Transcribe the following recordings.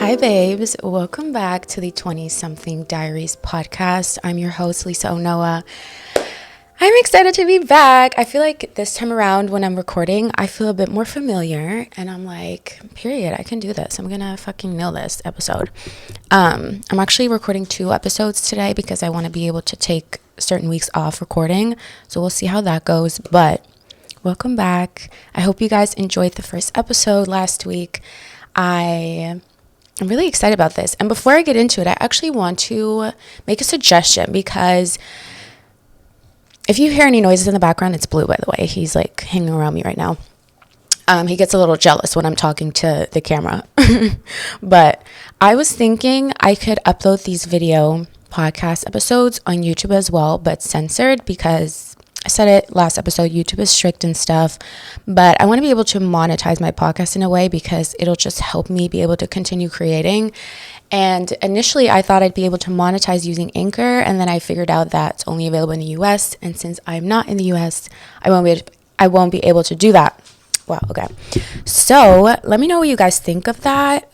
Hi, babes. Welcome back to the 20-something Diaries podcast. I'm your host, Lisa Onuoha. I'm excited to be back. I feel like this time around when I'm recording, I feel a bit more familiar. And I'm like, period, I can do this. I'm going to fucking nail this episode. I'm actually recording 2 episodes today because I want to be able to take certain weeks off recording. So we'll see how that goes. But welcome back. I hope you guys enjoyed the first episode last week. I'm really excited about this. And before I get into it, I actually want to make a suggestion because if you hear any noises in the background, it's Blue, by the way. He's like hanging around me right now. He gets a little jealous when I'm talking to the camera. But I was thinking I could upload these video podcast episodes on YouTube as well, but censored because I said it last episode, YouTube is strict and stuff, but I want to be able to monetize my podcast in a way because it'll just help me be able to continue creating. And initially I thought I'd be able to monetize using Anchor, and then I figured out that it's only available in the US, and since I'm not in the US, I won't be able to do that. Wow, okay. So let me know what you guys think of that.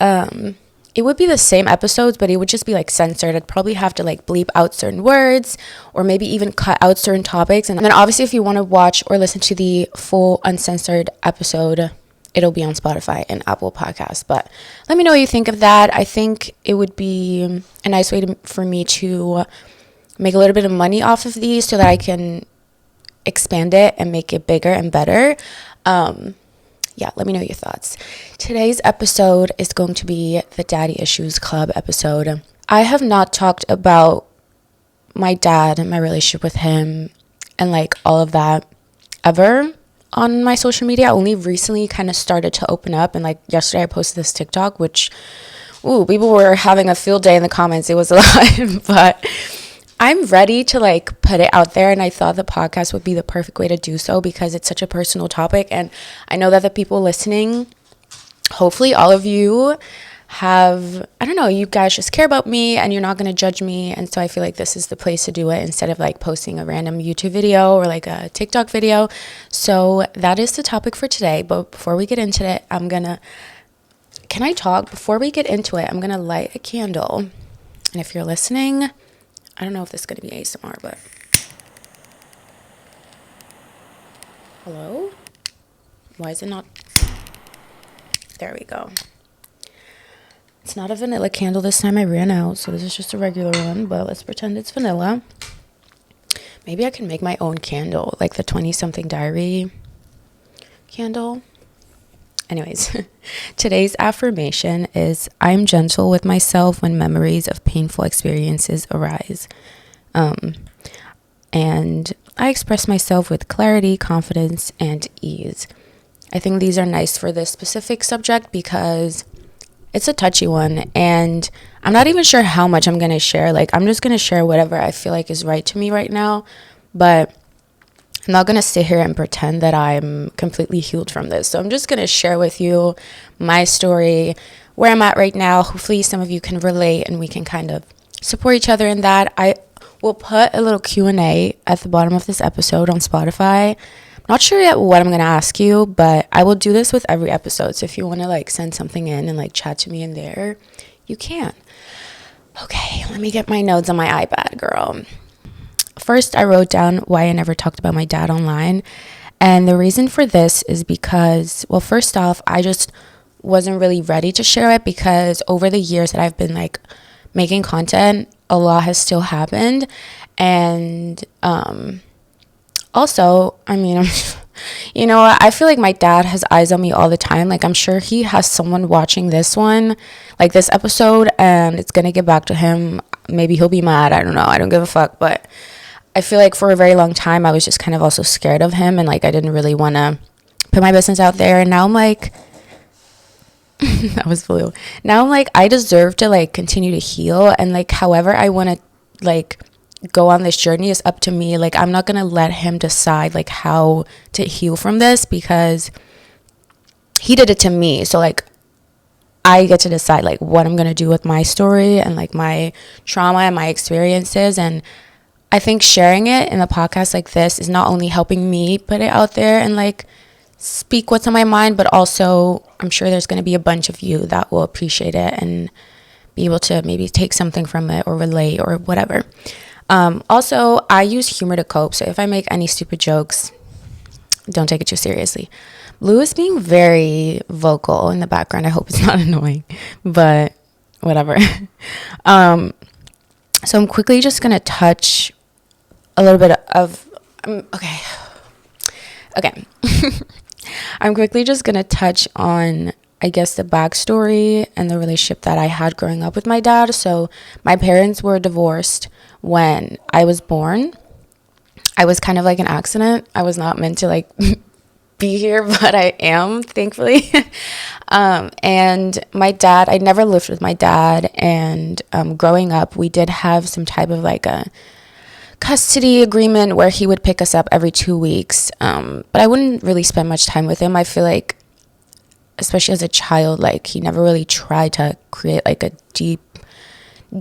It would be the same episodes, but it would just be like censored. I'd probably have to like bleep out certain words or maybe even cut out certain topics. And then obviously if you want to watch or listen to the full uncensored episode, it'll be on Spotify and Apple Podcasts. But let me know what you think of that. I think it would be a nice way for me to make a little bit of money off of these so that I can expand it and make it bigger and better. Yeah, let me know your thoughts. Today's episode is going to be the Daddy Issues Club episode. I have not talked about my dad and my relationship with him and like all of that ever on my social media. I only recently kind of started to open up, and like yesterday I posted this TikTok, which, people were having a field day in the comments. It was a lot, but I'm ready to like put it out there, and I thought the podcast would be the perfect way to do so because it's such a personal topic, and I know that the people listening, hopefully all of you you guys just care about me and you're not going to judge me, and so I feel like this is the place to do it instead of like posting a random YouTube video or like a TikTok video. So that is the topic for today, but before we get into it, Before we get into it, I'm going to light a candle, and if you're listening, I don't know if this is going to be ASMR, but hello? Why is it not? There we go. It's not a vanilla candle this time. I ran out, so this is just a regular one, but let's pretend it's vanilla. Maybe I can make my own candle, like the 20-something diary candle. Anyways, today's affirmation is, I'm gentle with myself when memories of painful experiences arise. And I express myself with clarity, confidence, and ease. I think these are nice for this specific subject because it's a touchy one, and I'm not even sure how much I'm going to share. Like, I'm just going to share whatever I feel like is right to me right now, but I'm not going to sit here and pretend that I'm completely healed from this. So I'm just going to share with you my story, where I'm at right now. Hopefully some of you can relate and we can kind of support each other in that. I will put a little Q&A at the bottom of this episode on Spotify. I'm not sure yet what I'm going to ask you, but I will do this with every episode. So if you want to like send something in and like chat to me in there, you can. Okay, let me get my notes on my iPad, girl. First, I wrote down why I never talked about my dad online. And the reason for this is because, well, first off, I just wasn't really ready to share it because over the years that I've been like making content, a lot has still happened. And also, I mean, I feel like my dad has eyes on me all the time. Like, I'm sure he has someone watching this one, like this episode, and it's going to get back to him. Maybe he'll be mad. I don't know. I don't give a fuck. But I feel like for a very long time, I was just kind of also scared of him, and like I didn't really want to put my business out there. And now I'm like, that was blue. Now I'm like, I deserve to like continue to heal, and like however I want to like go on this journey is up to me. Like, I'm not gonna let him decide like how to heal from this because he did it to me. So like I get to decide like what I'm gonna do with my story and like my trauma and my experiences. And I think sharing it in a podcast like this is not only helping me put it out there and like speak what's on my mind, but also I'm sure there's going to be a bunch of you that will appreciate it and be able to maybe take something from it or relate or whatever. Also, I use humor to cope. So if I make any stupid jokes, don't take it too seriously. Blue is being very vocal in the background. I hope it's not annoying, but whatever. So I'm quickly just going to touch a little bit of, okay. I'm quickly just going to touch on, I guess, the backstory and the relationship that I had growing up with my dad. So my parents were divorced when I was born. I was kind of like an accident. I was not meant to like be here, but I am, thankfully. And my dad, I never lived with my dad. And growing up, we did have some type of like a custody agreement where he would pick us up every 2 weeks. But I wouldn't really spend much time with him. I feel like, especially as a child, like he never really tried to create like a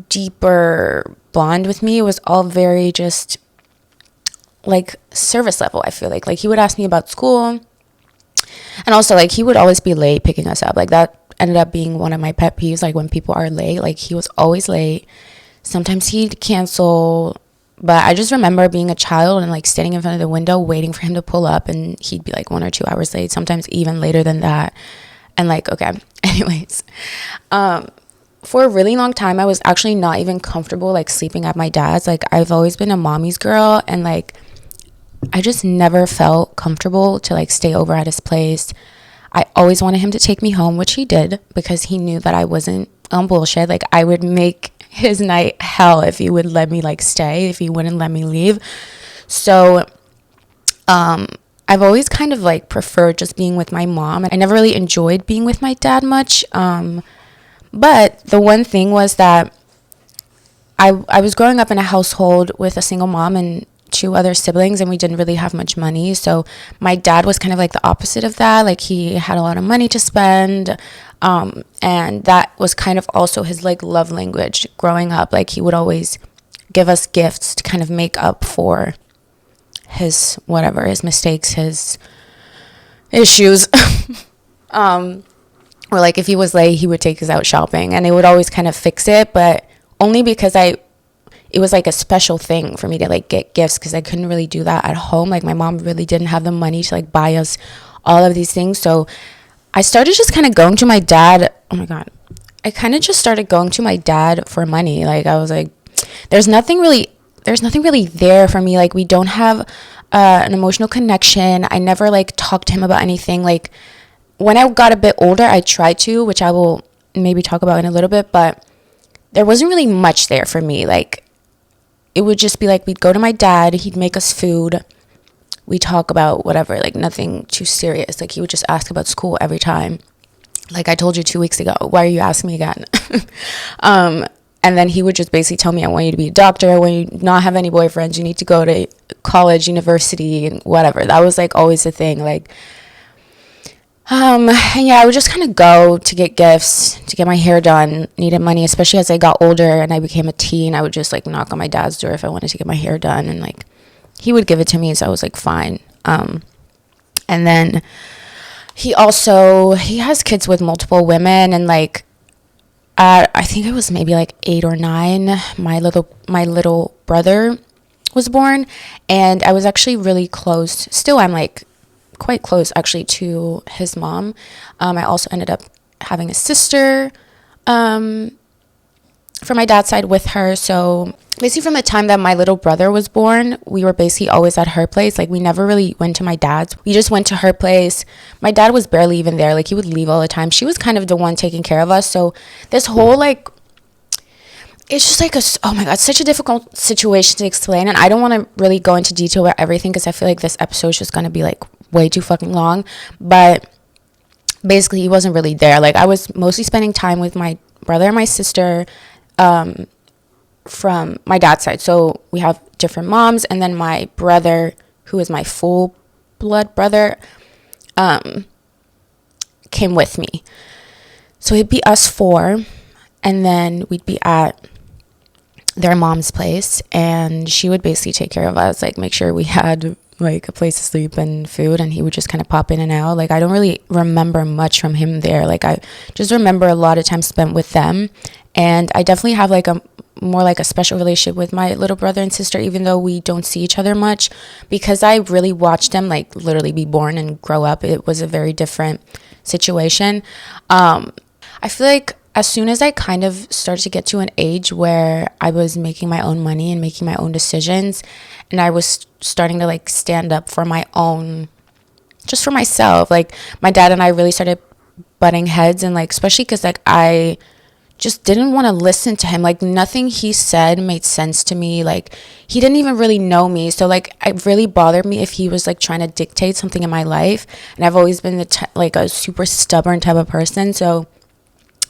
deeper bond with me. It was all very just like surface level. I feel like he would ask me about school, and also like he would always be late picking us up. Like that ended up being one of my pet peeves, like when people are late. Like he was always late. Sometimes he'd cancel, but I just remember being a child and like standing in front of the window waiting for him to pull up, and he'd be like 1 or 2 hours late, sometimes even later than that. And like, okay, anyways, for a really long time, I was actually not even comfortable like sleeping at my dad's. Like I've always been a mommy's girl, and like I just never felt comfortable to like stay over at his place. I always wanted him to take me home, which he did, because he knew that I wasn't on bullshit. Like I would make his night hell if he would let me like stay, if he wouldn't let me leave. So I've always kind of like preferred just being with my mom. I never really enjoyed being with my dad much. But the one thing was that I was growing up in a household with a single mom and 2 other siblings, and we didn't really have much money. So my dad was kind of like the opposite of that. Like he had a lot of money to spend, and that was kind of also his like love language growing up. Like he would always give us gifts to kind of make up for his whatever, his mistakes, his issues. Or like if he was late, he would take us out shopping, and it would always kind of fix it, but only because it was like a special thing for me to like get gifts, because I couldn't really do that at home. Like my mom really didn't have the money to like buy us all of these things. So I started just kind of going to my dad. Oh my God. I kind of just started going to my dad for money. Like I was like, there's nothing really there for me. Like we don't have an emotional connection. I never like talked to him about anything. Like when I got a bit older, I tried to, which I will maybe talk about in a little bit, but there wasn't really much there for me. Like it would just be like, we'd go to my dad, he'd make us food, we talk about whatever, like nothing too serious. Like he would just ask about school every time. Like I told you 2 weeks ago, why are you asking me again? And then he would just basically tell me, I want you to be a doctor, I want you to not have any boyfriends, you need to go to college, university, and whatever. That was like always the thing. Like and yeah, I would just kind of go to get gifts, to get my hair done, needed money, especially as I got older and I became a teen. I would just like knock on my dad's door if I wanted to get my hair done, and like he would give it to me, so I was like fine. And then he has kids with multiple women, and like I think it was maybe like 8 or 9, my little brother was born, and I was actually really close. Still, I'm like quite close actually to his mom. I also ended up having a sister from my dad's side with her. So basically from the time that my little brother was born, we were basically always at her place. Like we never really went to my dad's. We just went to her place. My dad was barely even there. Like he would leave all the time. She was kind of the one taking care of us. So this whole like, it's just like oh my God, such a difficult situation to explain. And I don't want to really go into detail about everything, because I feel like this episode is just going to be like way too fucking long. But basically he wasn't really there. Like I was mostly spending time with my brother and my sister from my dad's side. So we have different moms, and then my brother, who is my full blood brother, came with me. So it'd be us 4, and then we'd be at their mom's place, and she would basically take care of us, like make sure we had like a place to sleep and food, and he would just kind of pop in and out. Like I don't really remember much from him there. Like I just remember a lot of time spent with them, and I definitely have like a more like a special relationship with my little brother and sister, even though we don't see each other much, because I really watched them like literally be born and grow up. It was a very different situation. I feel like as soon as I kind of started to get to an age where I was making my own money and making my own decisions, and I was starting to like stand up for my own, just for myself, like my dad and I really started butting heads, and like especially because like I just didn't want to listen to him. Like nothing he said made sense to me. Like he didn't even really know me, so like it really bothered me if he was like trying to dictate something in my life. And I've always been like a super stubborn type of person, so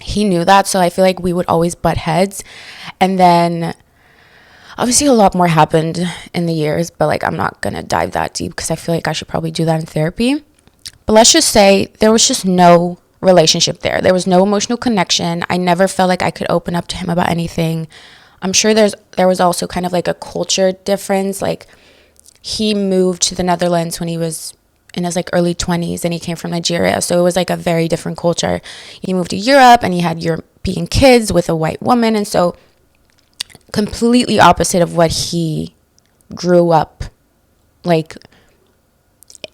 he knew that. So I feel like we would always butt heads. And then obviously a lot more happened in the years, but like I'm not gonna dive that deep because I feel like I should probably do that in therapy. But let's just say there was just no relationship there. There was no emotional connection. I never felt like I could open up to him about anything. I'm sure there was also kind of like a culture difference. Like he moved to the Netherlands when he was in his like early 20s, and he came from Nigeria, so it was like a very different culture. He moved to Europe and he had European kids with a white woman, and so completely opposite of what he grew up like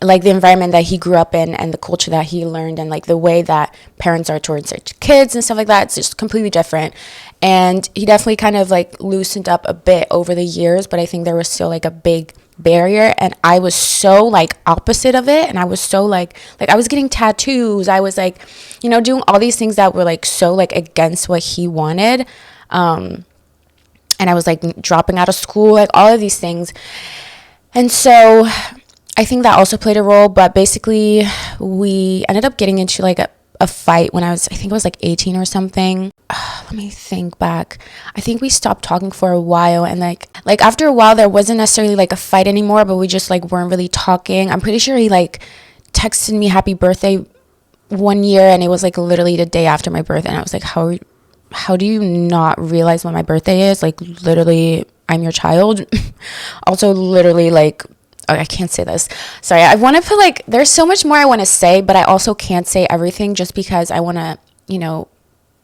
the environment that he grew up in and the culture that he learned, and like the way that parents are towards their kids and stuff like that. It's just completely different. And he definitely kind of like loosened up a bit over the years, but I think there was still like a big barrier, and I was so like opposite of it. And I was so like I was getting tattoos, I was like, you know, doing all these things that were like so like against what he wanted, and I was like dropping out of school, like all of these things. And so I think that also played a role. But basically we ended up getting into like a fight when I think it was like 18 or something. Let me think back. I think we stopped talking for a while, and like after a while there wasn't necessarily like a fight anymore, but we just like weren't really talking. I'm pretty sure he like texted me happy birthday one year, and it was like literally the day after my birthday, and I was like, how do you not realize when my birthday is? Like literally I'm your child. Also literally like, oh, I can't say this. Sorry. I want to put like, there's so much more I want to say, but I also can't say everything just because I want to, you know,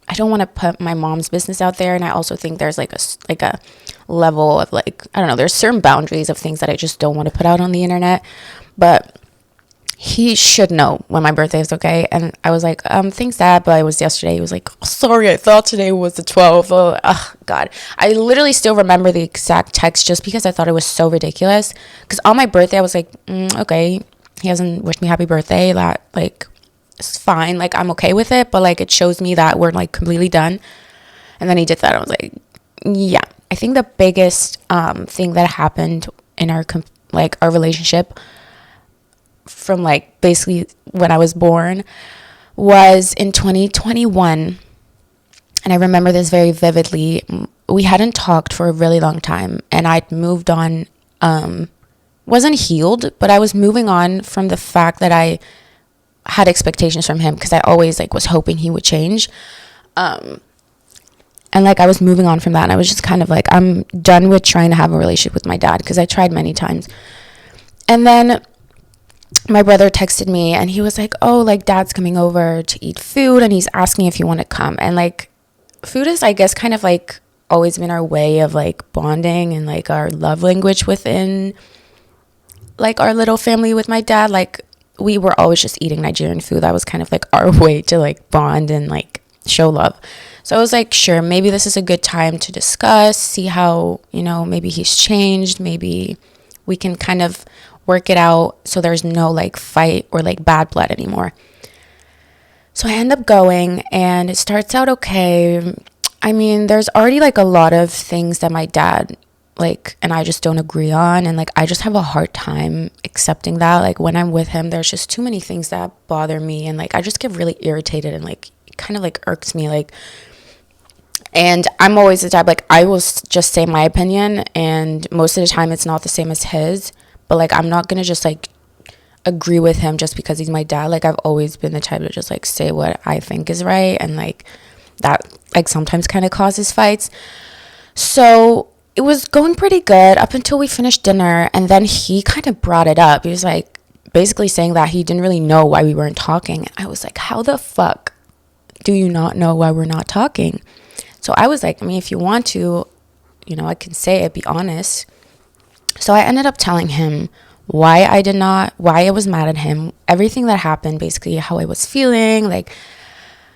I don't want to put my mom's business out there. And I also think there's like a level of like, I don't know, there's certain boundaries of things that I just don't want to put out on the internet. But he should know when my birthday is, okay? And I was like, thanks, Dad, but it was yesterday. He was like, oh, sorry, I thought today was the 12th. Oh, God. I literally still remember the exact text just because I thought it was so ridiculous. Because on my birthday, I was like, okay, he hasn't wished me happy birthday. That, like, it's fine. Like, I'm okay with it. But, like, it shows me that we're, like, completely done. And then he did that. I was like, yeah. I think the biggest thing that happened in our relationship from like basically when I was born was in 2021, and I remember this very vividly. We hadn't talked for a really long time, and I'd moved on, wasn't healed, but I was moving on from the fact that I had expectations from him, because I always like was hoping he would change, and like I was moving on from that, and I was just kind of like, I'm done with trying to have a relationship with my dad, because I tried many times. And then my brother texted me, and he was like, oh, like Dad's coming over to eat food, and he's asking if you want to come. And like food is, I guess, kind of like always been our way of like bonding and like our love language within like our little family with my dad. Like we were always just eating Nigerian food. That was kind of like our way to like bond and like show love. So I was like, sure, maybe this is a good time to discuss, see how, you know, maybe he's changed, maybe we can kind of work it out so there's no like fight or like bad blood anymore. So I end up going, and it starts out okay. I mean, there's already like a lot of things that my dad like and I just don't agree on, and like I just have a hard time accepting that. Like when I'm with him, there's just too many things that bother me, and like I just get really irritated, and like it kind of like irks me, like. And I'm always the type, like, I will just say my opinion, and most of the time it's not the same as his. But, like, I'm not going to just, like, agree with him just because he's my dad. Like, I've always been the type to just, like, say what I think is right. And, like, that, like, sometimes kind of causes fights. So it was going pretty good up until we finished dinner, and then he kind of brought it up. He was like basically saying that he didn't really know why we weren't talking. I was like, how the fuck do you not know why we're not talking? So I was like, I mean, if you want to, I can say it, be honest. So I ended up telling him why I was mad at him, everything that happened, basically how I was feeling. Like,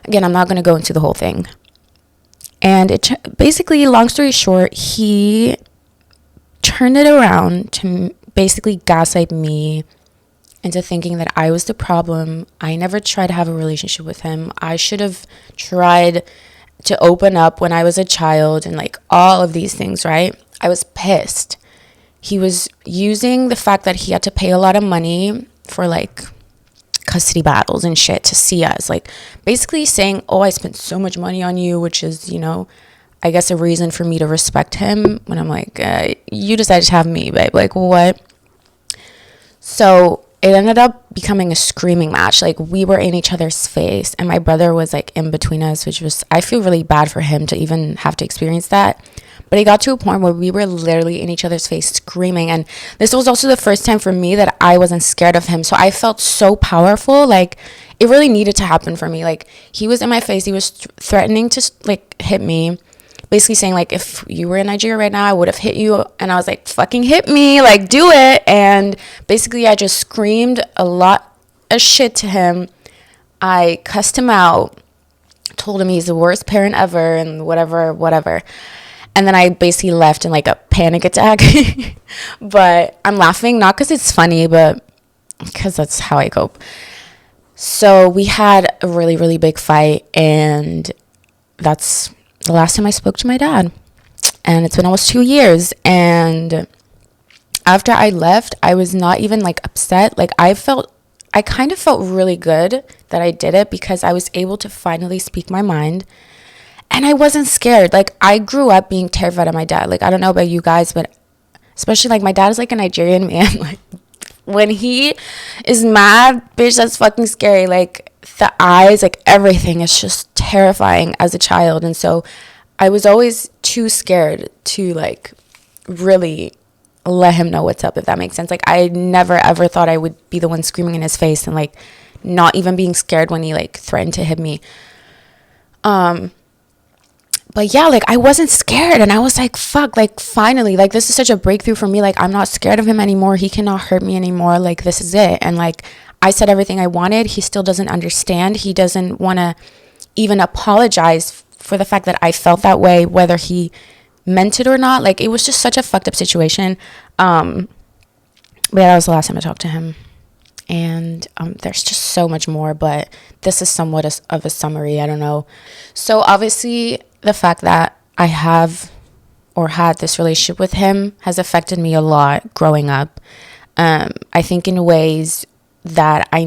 again, I'm not going to go into the whole thing. And basically, long story short, he turned it around to basically gaslight me into thinking that I was the problem. I never tried to have a relationship with him. I should have tried to open up when I was a child and like all of these things, right? I was pissed. He was using the fact that he had to pay a lot of money for like custody battles and shit to see us, like basically saying, oh, I spent so much money on you, which is, I guess a reason for me to respect him, when I'm like, you decided to have me, babe, like what? So it ended up becoming a screaming match. Like, we were in each other's face, and my brother was like in between us, which was, I feel really bad for him to even have to experience that. But it got to a point where we were literally in each other's face screaming. And this was also the first time for me that I wasn't scared of him. So I felt so powerful. Like, it really needed to happen for me. Like, he was in my face. He was threatening to like hit me. Basically saying like, if you were in Nigeria right now, I would have hit you. And I was like, fucking hit me. Like, do it. And basically I just screamed a lot of shit to him. I cussed him out. Told him he's the worst parent ever and whatever. And then I basically left in like a panic attack. But I'm laughing, not because it's funny, but because that's how I cope. So we had a really, really big fight. And that's the last time I spoke to my dad. And it's been almost 2 years. And after I left, I was not even like upset. Like, I kind of felt really good that I did it, because I was able to finally speak my mind. And I wasn't scared. Like, I grew up being terrified of my dad. Like, I don't know about you guys, but especially like my dad is like a Nigerian man. Like, when he is mad, bitch, that's fucking scary. Like, the eyes, like everything is just terrifying as a child. And so I was always too scared to like really let him know what's up, if that makes sense. Like, I never ever thought I would be the one screaming in his face and like not even being scared when he like threatened to hit me. But yeah, like, I wasn't scared, and I was like, fuck, like, finally, like, this is such a breakthrough for me. Like, I'm not scared of him anymore. He cannot hurt me anymore. Like, this is it. And like, I said everything I wanted. He still doesn't understand. He doesn't want to even apologize for the fact that I felt that way, whether he meant it or not. Like, it was just such a fucked up situation. But yeah, that was the last time I talked to him. And there's just so much more, but this is somewhat of a summary. I don't know. So obviously, the fact that I have or had this relationship with him has affected me a lot growing up. I think in ways that I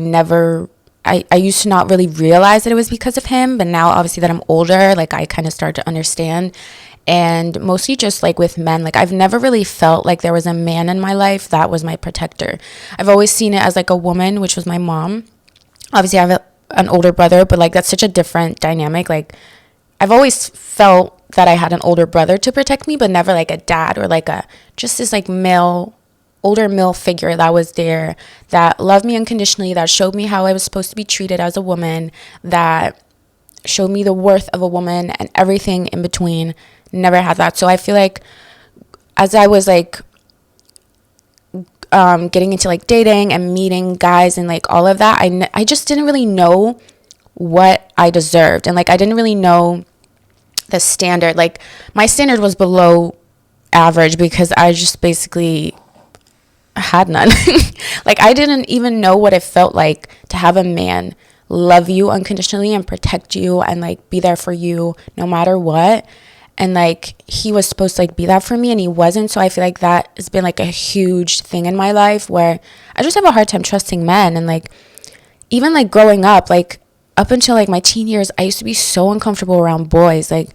used to not really realize that it was because of him, but now obviously that I'm older, like, I kind of start to understand. And mostly just like with men, like, I've never really felt like there was a man in my life that was my protector. I've always seen it as like a woman, which was my mom. Obviously I have an older brother, but like, that's such a different dynamic. Like, I've always felt that I had an older brother to protect me, but never like a dad or like just this like older male figure that was there, that loved me unconditionally, that showed me how I was supposed to be treated as a woman, that showed me the worth of a woman and everything in between. Never had that. So I feel like as I was like getting into like dating and meeting guys and like all of that, I just didn't really know what I deserved. And like, I didn't really know the standard. Like, my standard was below average because I just basically had none. Like, I didn't even know what it felt like to have a man love you unconditionally and protect you and like be there for you no matter what. And like, he was supposed to like be that for me, and he wasn't. So I feel like that has been like a huge thing in my life, where I just have a hard time trusting men. And like, even like growing up, like up until like my teen years, I used to be so uncomfortable around boys. Like,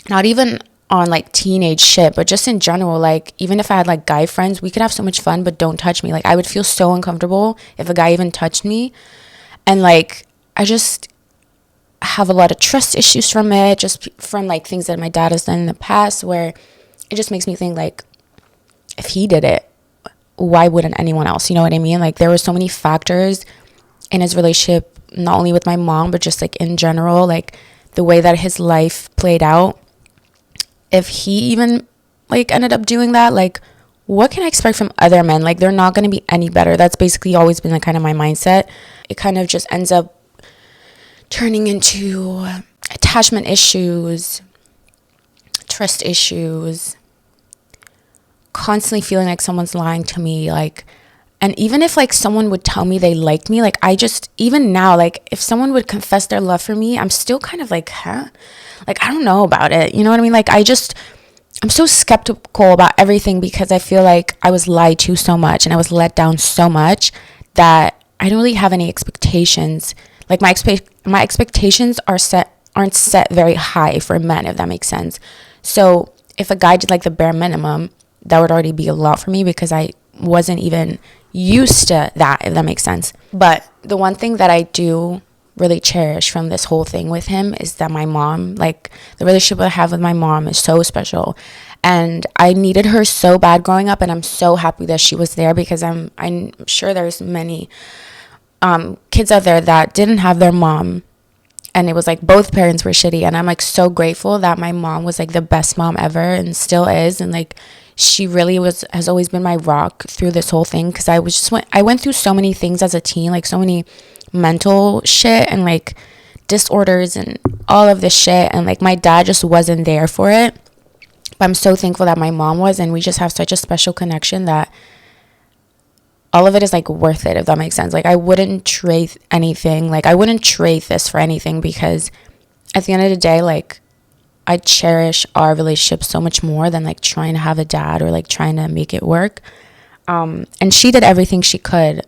not even on like teenage shit, but just in general. Like, even if I had like guy friends, we could have so much fun, but don't touch me. Like, I would feel so uncomfortable if a guy even touched me. And like, I just have a lot of trust issues from it, just from like things that my dad has done in the past, where it just makes me think, like, if he did it, why wouldn't anyone else? You know what I mean? Like, there were so many factors in his relationship, not only with my mom, but just like in general, like the way that his life played out. If he even like ended up doing that, like, what can I expect from other men? Like, they're not going to be any better. That's basically always been like kind of my mindset. It kind of just ends up turning into attachment issues, trust issues, constantly feeling like someone's lying to me. Like, and even if like someone would tell me they like me, like, I just, even now, like, if someone would confess their love for me, I'm still kind of like, huh? Like, I don't know about it. You know what I mean? Like, I'm so skeptical about everything because I feel like I was lied to so much and I was let down so much that I don't really have any expectations. Like, my expectations aren't set very high for men, if that makes sense. So if a guy did like the bare minimum, that would already be a lot for me because I wasn't even used to that, if that makes sense. But the one thing that I do really cherish from this whole thing with him is that my mom, like, the relationship I have with my mom is so special, and I needed her so bad growing up, and I'm so happy that she was there because I'm sure there's many kids out there that didn't have their mom, and it was like both parents were shitty, and I'm like so grateful that my mom was like the best mom ever and still is, and like she really has always been my rock through this whole thing because I went through so many things as a teen, like so many mental shit and like disorders and all of this shit, and like my dad just wasn't there for it, but I'm so thankful that my mom was, and we just have such a special connection that all of it is like worth it, if that makes sense. Like, I wouldn't trade anything, like I wouldn't trade this for anything, because at the end of the day, like, I cherish our relationship so much more than like trying to have a dad or like trying to make it work. And she did everything she could,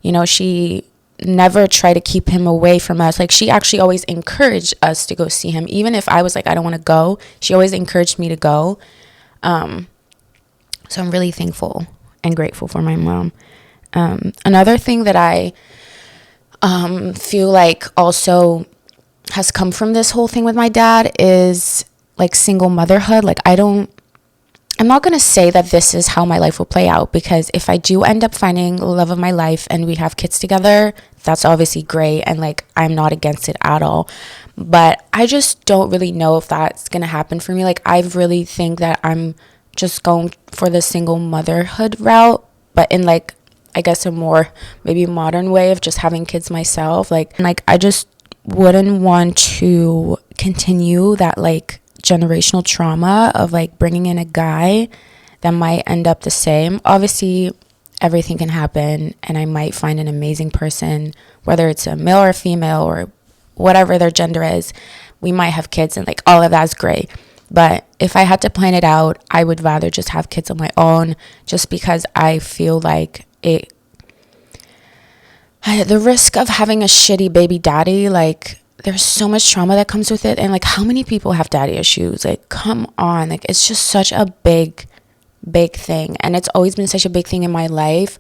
you know. She never tried to keep him away from us. Like, she actually always encouraged us to go see him, even if I was like, I don't want to go. She always encouraged me to go. So I'm really thankful and grateful for my mom. Another thing that I feel like also has come from this whole thing with my dad is like single motherhood. Like, I'm not going to say that this is how my life will play out, because if I do end up finding the love of my life and we have kids together, that's obviously great, and like I'm not against it at all. But I just don't really know if that's going to happen for me. Like, I really think that I'm just going for the single motherhood route, but in like, I guess, a more maybe modern way of just having kids myself. Like I just wouldn't want to continue that like generational trauma of like bringing in a guy that might end up the same. Obviously, everything can happen, and I might find an amazing person, whether it's a male or a female or whatever their gender is. We might have kids, and like all of that's great. But if I had to plan it out, I would rather just have kids on my own, just because I feel like the risk of having a shitty baby daddy, like, there's so much trauma that comes with it. And like, how many people have daddy issues? Like, come on. Like, it's just such a big thing, and it's always been such a big thing in my life.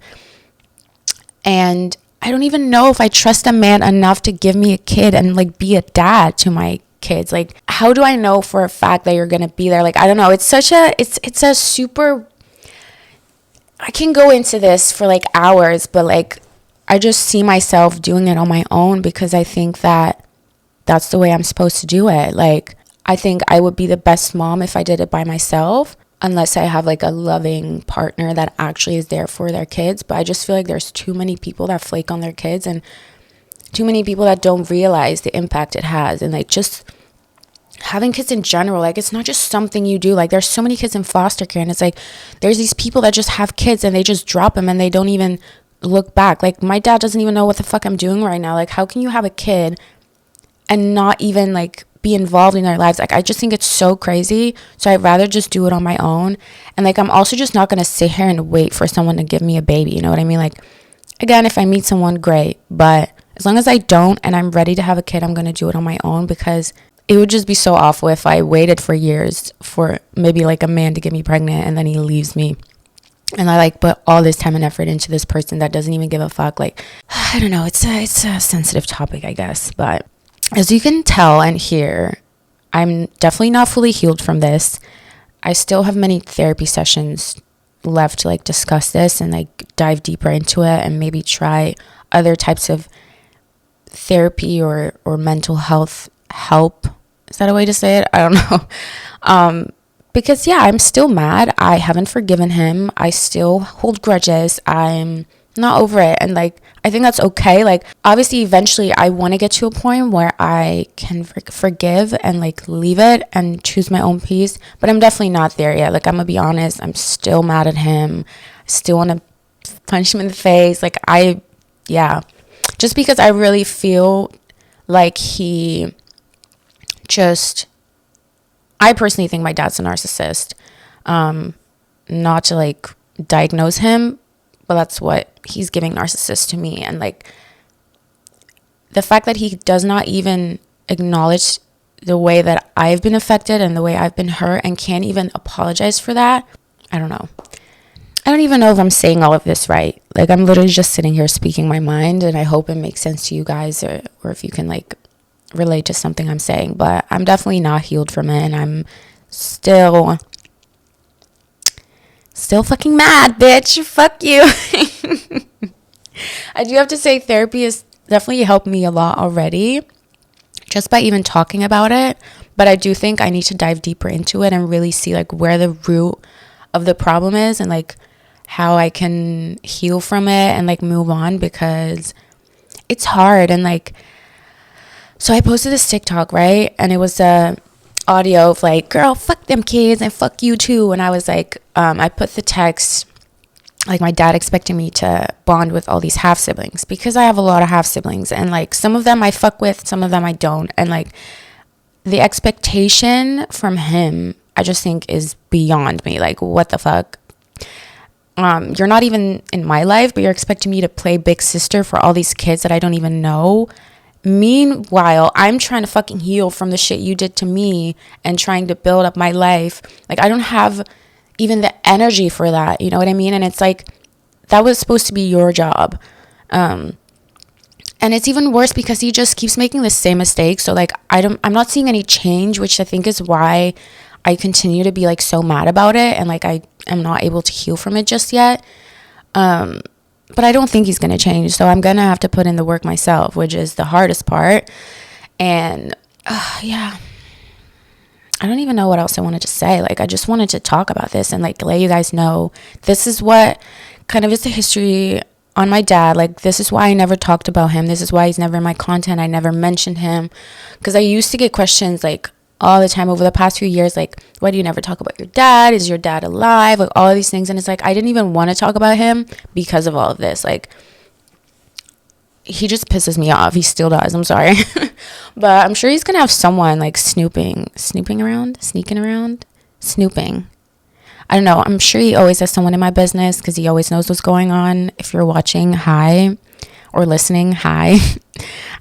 And I don't even know if I trust a man enough to give me a kid and like be a dad to my kids. Like, how do I know for a fact that you're gonna be there? Like, I don't know. It's a super, I can go into this for like hours, but like, I just see myself doing it on my own because I think that that's the way I'm supposed to do it. Like, I think I would be the best mom if I did it by myself, unless I have like a loving partner that actually is there for their kids. But I just feel like there's too many people that flake on their kids, and too many people that don't realize the impact it has. And like, just having kids in general, like, it's not just something you do. Like, there's so many kids in foster care, and it's like there's these people that just have kids and they just drop them and they don't even look back. Like, my dad doesn't even know what the fuck I'm doing right now. Like, how can you have a kid and not even like be involved in their lives? Like, I just think it's so crazy. So I'd rather just do it on my own. And like, I'm also just not going to sit here and wait for someone to give me a baby. You know what I mean? Like, again, if I meet someone, great. But as long as I don't and I'm ready to have a kid, I'm going to do it on my own, because it would just be so awful if I waited for years for maybe like a man to get me pregnant and then he leaves me. And I like put all this time and effort into this person that doesn't even give a fuck. Like, I don't know. It's a sensitive topic, I guess. But as you can tell and hear, I'm definitely not fully healed from this. I still have many therapy sessions left to like discuss this and like dive deeper into it and maybe try other types of therapy or mental health help. Is that a way to say it? I don't know. Because yeah, I'm still mad. I haven't forgiven him. I still hold grudges. I'm not over it. And like, I think that's okay. Like, obviously, eventually I want to get to a point where I can forgive and like leave it and choose my own peace. But I'm definitely not there yet. Like, I'm gonna be honest. I'm still mad at him. I still want to punch him in the face. Like, yeah. Just because I really feel like I personally think my dad's a narcissist. Not to like diagnose him, but that's what he's giving narcissist to me. And like the fact that he does not even acknowledge the way that I've been affected and the way I've been hurt and can't even apologize for that. I don't know. I don't even know if I'm saying all of this right. Like, I'm literally just sitting here speaking my mind, and I hope it makes sense to you guys, or if you can like relate to something I'm saying. But I'm definitely not healed from it, and I'm still fucking mad, bitch. Fuck you. I do have to say, therapy has definitely helped me a lot already, just by even talking about it. But I do think I need to dive deeper into it and really see like where the root of the problem is, and like how I can heal from it and like move on, because it's hard. And like, so I posted this TikTok, right? And it was a audio of like, girl, fuck them kids and fuck you too. And I was like, I put the text, like my dad expecting me to bond with all these half siblings, because I have a lot of half siblings, and like some of them I fuck with, some of them I don't. And like the expectation from him, I just think is beyond me. Like, what the fuck? You're not even in my life, but you're expecting me to play big sister for all these kids that I don't even know. Meanwhile, I'm trying to fucking heal from the shit you did to me and trying to build up my life. Like, I don't have even the energy for that. You know what I mean? And it's like, that was supposed to be your job. And it's even worse because he just keeps making the same mistakes. So like, I'm not seeing any change, which I think is why I continue to be like so mad about it, and like I am not able to heal from it just yet. But I don't think he's gonna change, so I'm gonna have to put in the work myself, which is the hardest part. And yeah, I don't even know what else I wanted to say. Like, I just wanted to talk about this and like let you guys know this is what kind of is the history on my dad. Like, this is why I never talked about him. This is why he's never in my content. I never mentioned him, because I used to get questions like all the time over the past few years, like, why do you never talk about your dad? Is your dad alive? Like, all of these things. And it's like, I didn't even want to talk about him because of all of this. Like, he just pisses me off. He still does. I'm sorry. But I'm sure he's gonna have someone like snooping around. I don't know. I'm sure he always has someone in my business, because he always knows what's going on. If you're watching, hi. Or listening, hi.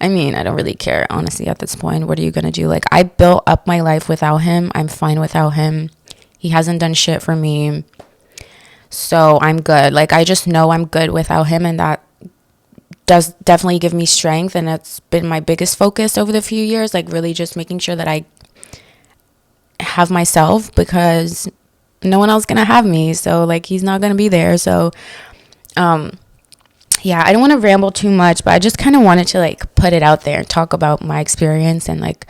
I mean, I don't really care, honestly, at this point. What are you gonna do? Like, I built up my life without him. I'm fine without him. He hasn't done shit for me, so I'm good. Like, I just know I'm good without him, and that does definitely give me strength. And that's been my biggest focus over the few years, like really just making sure that I have myself, because no one else gonna have me. So like, he's not gonna be there. So yeah, I don't want to ramble too much, but I just kind of wanted to like put it out there and talk about my experience, and like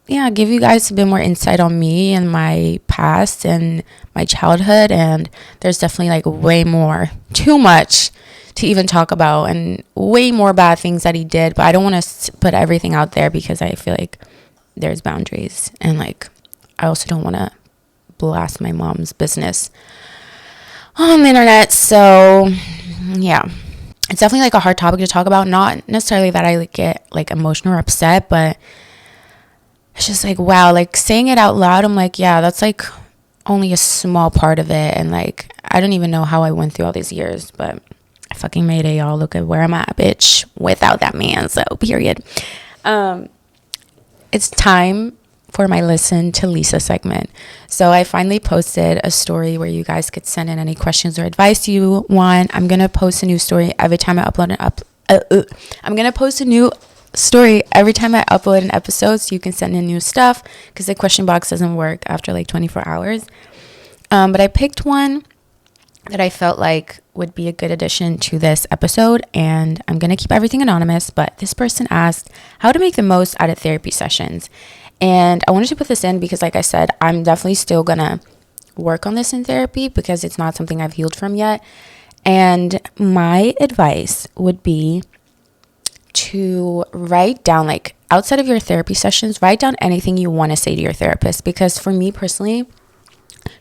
yeah, give you guys a bit more insight on me and my past and my childhood. And there's definitely like way more, too much to even talk about, and way more bad things that he did, but I don't want to put everything out there, because I feel like there's boundaries, and like I also don't want to blast my mom's business on the internet. So yeah, it's definitely like a hard topic to talk about. Not necessarily that I like get like emotional or upset, but it's just like, wow, like saying it out loud, I'm like, yeah, that's like only a small part of it. And like, I don't even know how I went through all these years, but I fucking made it, y'all. Look at where I'm at, bitch, without that man. So period. It's time for my Listen to Lisa segment. So I finally posted a story where you guys could send in any questions or advice you want. I'm gonna post a new story every time I upload I'm gonna post a new story every time I upload an episode so you can send in new stuff, because the question box doesn't work after like 24 hours. But I picked one that I felt like would be a good addition to this episode, and I'm going to keep everything anonymous, but this person asked how to make the most out of therapy sessions. And I wanted to put this in because, like I said, I'm definitely still going to work on this in therapy because it's not something I've healed from yet. And my advice would be to write down, like outside of your therapy sessions, write down anything you want to say to your therapist. Because for me personally,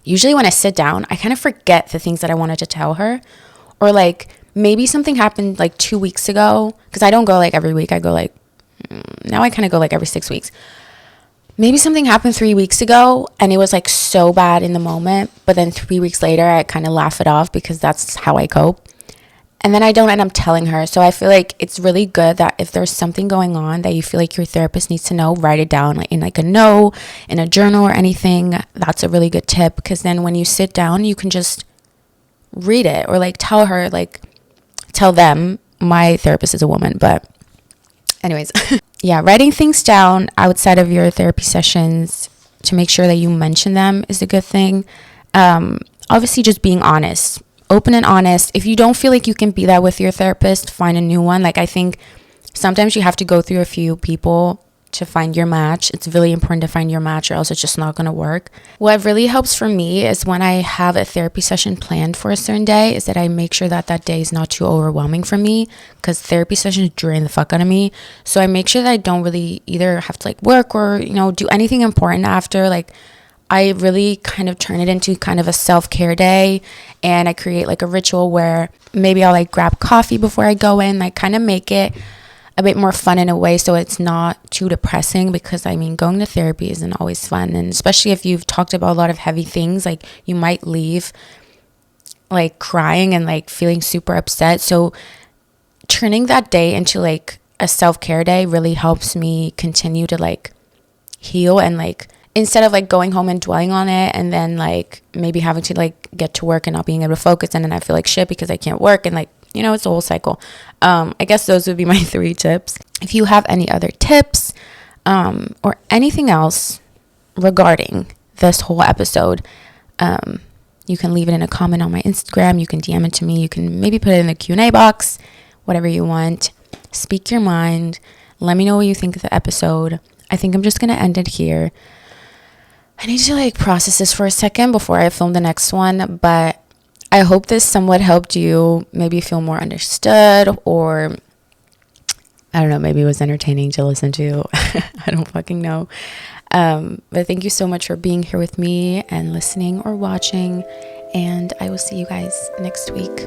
usually when I sit down, I kind of forget the things that I wanted to tell her. Or like maybe something happened like 2 weeks ago, because I don't go like every week. I go like, now I kind of go like every 6 weeks. Maybe something happened 3 weeks ago and it was like so bad in the moment, but then 3 weeks later I kind of laugh it off because that's how I cope. And then I don't end up telling her. So I feel like it's really good that if there's something going on that you feel like your therapist needs to know, write it down like in like a note, in a journal or anything. That's a really good tip, because then when you sit down, you can just read it or like tell her, like tell them. My therapist is a woman, but anyways. Yeah, writing things down outside of your therapy sessions to make sure that you mention them is a good thing. Obviously, just being honest. Open and honest. If you don't feel like you can be that with your therapist, find a new one. Like, I think sometimes you have to go through a few people to find your match. It's really important to find your match, or else it's just not going to work. What really helps for me is when I have a therapy session planned for a certain day, is that I make sure that that day is not too overwhelming for me, because therapy sessions drain the fuck out of me. So I make sure that I don't really either have to like work or, you know, do anything important after. Like, I really kind of turn it into kind of a self-care day, and I create like a ritual where maybe I'll like grab coffee before I go in, like kind of make it a bit more fun in a way so it's not too depressing, because I mean, going to therapy isn't always fun, and especially if you've talked about a lot of heavy things, like you might leave like crying and like feeling super upset. So turning that day into like a self-care day really helps me continue to like heal, and like instead of like going home and dwelling on it and then like maybe having to like get to work and not being able to focus, and then I feel like shit because I can't work, and like, you know, it's a whole cycle. I guess those would be my 3 tips. If you have any other tips or anything else regarding this whole episode, you can leave it in a comment on my Instagram. You can DM it to me. You can maybe put it in the Q&A box, whatever you want. Speak your mind. Let me know what you think of the episode. I think I'm just going to end it here. I need to like process this for a second before I film the next one, but I hope this somewhat helped you maybe feel more understood, or I don't know, maybe it was entertaining to listen to. I don't fucking know. But thank you so much for being here with me and listening or watching, and I will see you guys next week.